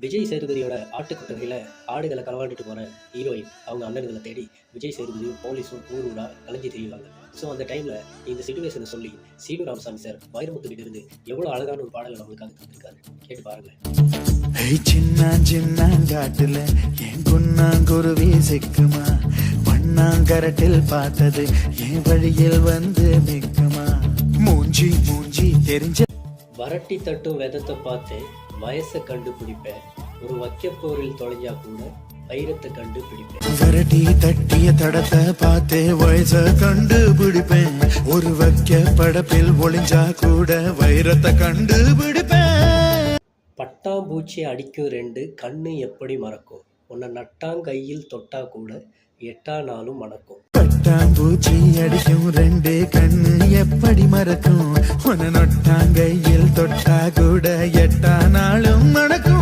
விஜய் சேதுபதியோட ஆட்டுக்கொட்டகையில் ஆடுகளை களவாண்டிட்டு போகிற ஹீரோயின் அவங்க அண்ணன்களை தேடி விஜய் சேதுபதியும் போலீஸும் ஊர் ஊரா அலைஞ்சு தெரியுவாங்க. ஸோ அந்த டைமில் இந்த சுச்சுவேஷனை சொல்லி சீனு ராமசாமி சார் வைரமுத்து கிட்ட இருந்து எவ்வளோ அழகான ஒரு பாடலை நம்மளுக்காக தந்திருக்காரு. கேட்டு பாருங்க. சின்ன சின்னாங்காட்டுல என் குன்னாங்குருவி சிக்குமா, மண்ணாங்கரட்டில் பார்த்தது என் வழியில் வந்து நிற்குமா, மூஞ்சி மூஞ்சி தெரிஞ்ச வரட்டி தட்டும் விதத்தை பார்த்து வயசை கண்டுபிடிப்பேன், ஒரு வைக்கப்போரில் தொலைஞ்சா கூட வைரத்தை கண்டுபிடிப்பேன். வரட்டி தட்டிய தடத்தை பார்த்து வயசை கண்டுபிடிப்பேன், ஒரு வைக்க படப்பில் ஒளிஞ்சா கூட வைரத்தை கண்டுபிடிப்பேன். பட்டாம்பூச்சி அடிக்கும் ரெண்டு கண்ணு எப்படி மறக்கும், உன்னை நட்டாங்கையில் தொட்டா கூட எட்டா நாளும் மணக்கும். பட்டாம்பூச்சி அடிக்கும் ரெண்டு கண்ணு எப்படி மறக்கும், உன்னை நொட்டாங்கையில் தொட்டா கூட எட்டா நாளும் மணக்கும்.